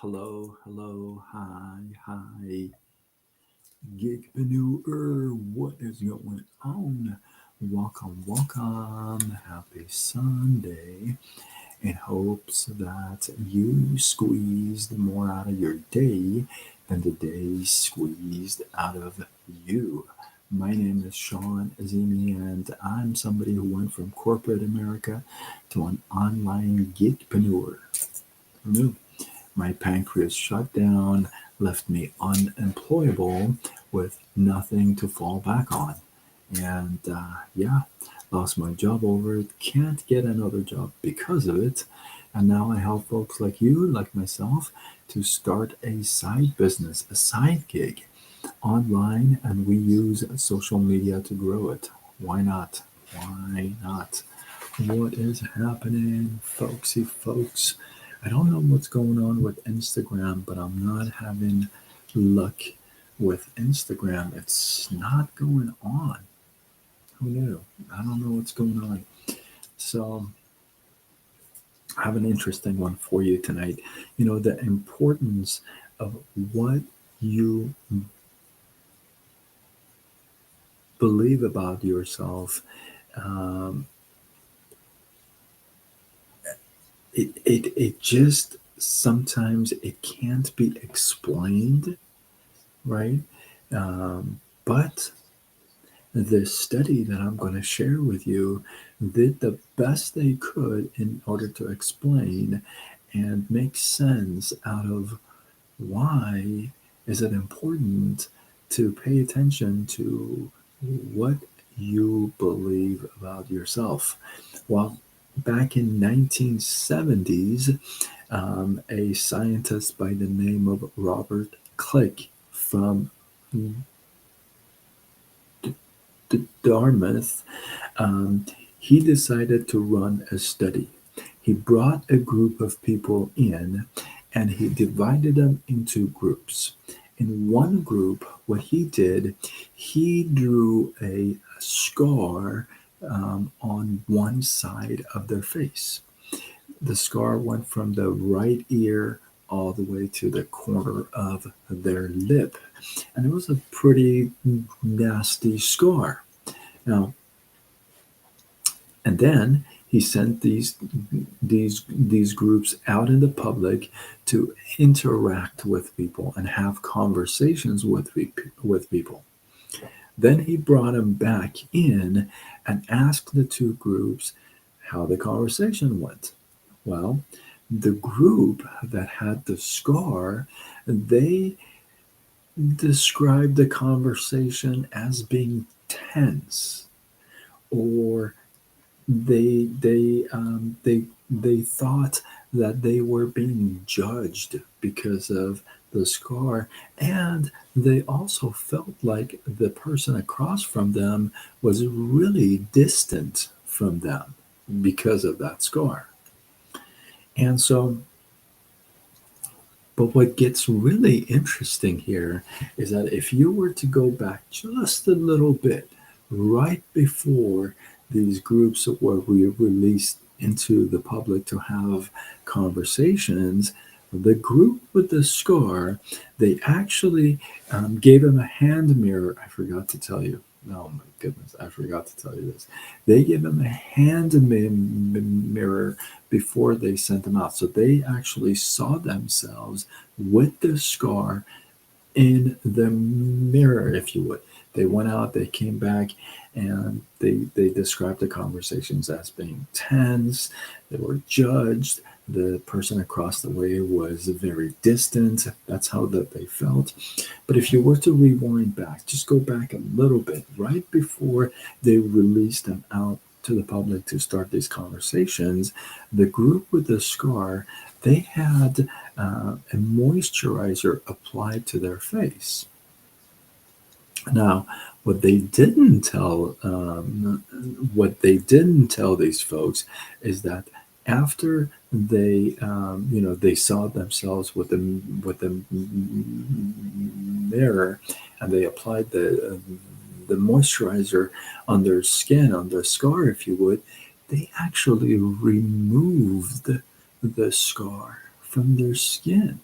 Hello, hello, hi, hi. Gigpreneur, what is going on? Welcome, welcome. Happy Sunday. In hopes that you squeezed more out of your day than the day squeezed out of you. My name is Sean Azimi, and I'm somebody who went from corporate America to an online gigpreneur. Who knew? My pancreas shut down, left me unemployable with nothing to fall back on. And yeah, lost my job over it, can't get another job because of it. And now I help folks like you, like myself, to start a side business, a side gig online, and we use social media to grow it. Why not? Why not? What is happening, folksy folks? I don't know what's going on with Instagram, but I'm not having luck with Instagram. It's not going on. Who knew? I don't know what's going on. So, I have an interesting one for you tonight. The importance of what you believe about yourself. Um, it just sometimes it can't be explained, right? Um, but the study that I'm going to share with you did the best they could in order to explain and make sense out of why is it important to pay attention to what you believe about yourself. Well, back in 1970s, a scientist by the name of Robert Click from Dartmouth, um, he decided to run a study. He brought a group of people in and he divided them into groups. In one group, what he did, he drew a scar on one side of their face. The scar went from the right ear all the way to the corner of their lip. And it was a pretty nasty scar. Now, and then he sent these groups out in the public to interact with people and have conversations with people. Then he brought them back in and asked the two groups how the conversation went. Well, the group that had the scar, they described the conversation as being tense, or they thought that they were being judged because of the scar, and they also felt like the person across from them was really distant from them because of that scar. And so, but what gets really interesting here is that if you were to go back just a little bit, right before these groups were released into the public to have conversations, the group with the scar, they actually gave him a hand mirror. I forgot to tell you. Oh my goodness, I forgot to tell you this. They gave him a mirror before they sent him out. So they actually saw themselves with the scar in the mirror, if you would. They went out, they came back, and they described the conversations as being tense. They were judged. The person across the way was very distant. That's how that they felt. But if you were to rewind back, just go back a little bit, right before they released them out to the public to start these conversations, the group with the scar, they had a moisturizer applied to their face. Now, what they didn't tell, these folks is that after they saw themselves with the mirror, and they applied the moisturizer on their skin, on their scar, if you would, they actually removed the scar from their skin.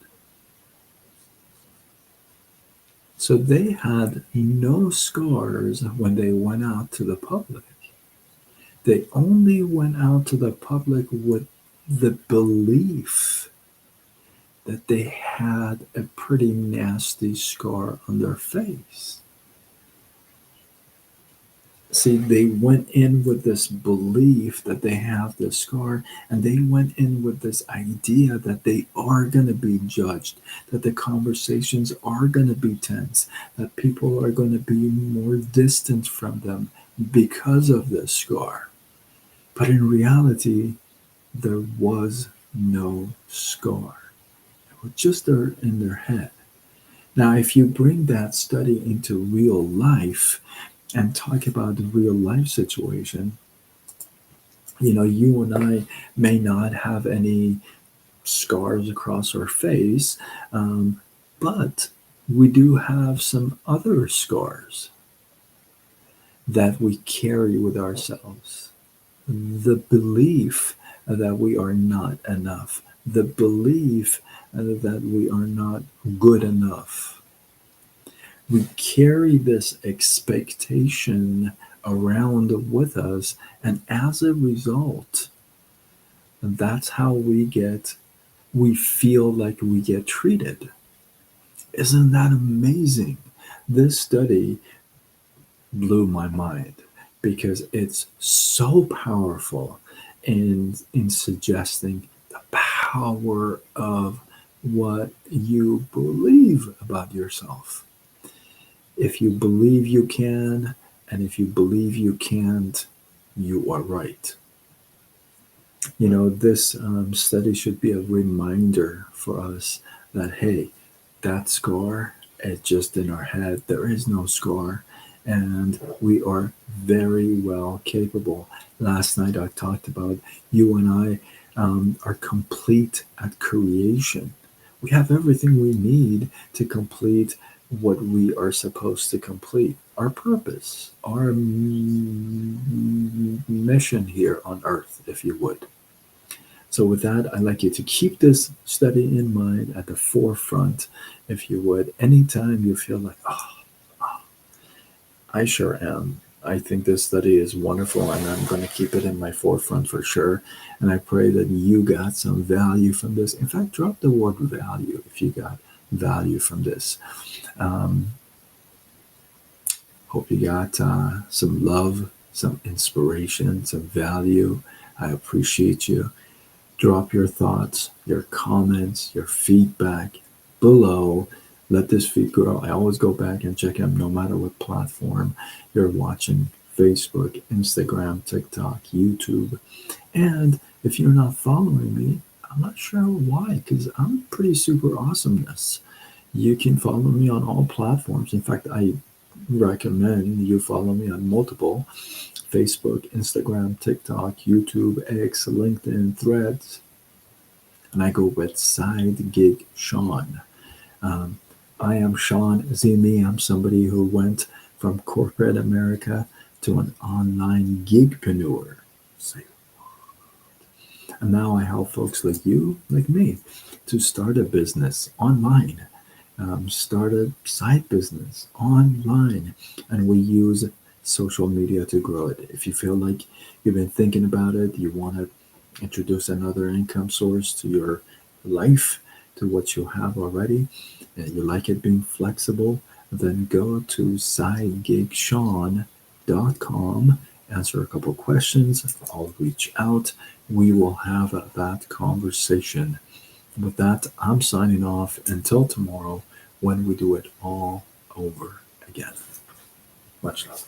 So they had no scars when they went out to the public. They only went out to the public with the belief that they had a pretty nasty scar on their face. See, they went in with this belief that they have this scar, and they went in with this idea that they are going to be judged, that the conversations are going to be tense, that people are going to be more distant from them because of this scar. But in reality, there was no scar. It was just there in their head. Now, if you bring that study into real life and talk about the real life situation, you and I may not have any scars across our face, but we do have some other scars that we carry with ourselves. The belief that we are not enough, the belief that we are not good enough. We carry this expectation around with us, and as a result, that's how we feel like we get treated. Isn't that amazing? This study blew my mind because it's so powerful in suggesting the power of what you believe about yourself. If you believe you can, and if you believe you can't, you are right. This study should be a reminder for us that, hey, that scar is just in our head. There is no scar, and we are very well capable. Last night I talked about you and I are complete at creation. We have everything we need to complete what we are supposed to complete, our purpose, our mission here on earth, if you would. So, with that, I'd like you to keep this study in mind at the forefront, if you would. Anytime you feel like, oh, I sure am. I think this study is wonderful, and I'm going to keep it in my forefront for sure. And I pray that you got some value from this. In fact, drop the word value if you got value from this. Hope you got some love, some inspiration, some value. I appreciate you. Drop your thoughts, your comments, your feedback below. Let this feed grow. I always go back and check them no matter what platform you're watching: Facebook, Instagram, TikTok, YouTube. And if you're not following me, I'm not sure why, because I'm pretty super awesomeness. You can follow me on all platforms. In fact, I recommend you follow me on multiple: Facebook, Instagram, TikTok, YouTube, X, LinkedIn, Threads. And I go with Side Gig Sean. I am Sean Zimi. I'm somebody who went from corporate America to an online gigpreneur. And now I help folks like you, like me, to start a business online, start a side business online, and we use social media to grow it. If you feel like you've been thinking about it, you want to introduce another income source to your life, to what you have already, and you like it being flexible, then go to sidegigshawn.com, answer a couple questions. I'll reach out. We will have that conversation. With that, I'm signing off until tomorrow when we do it all over again. Much love.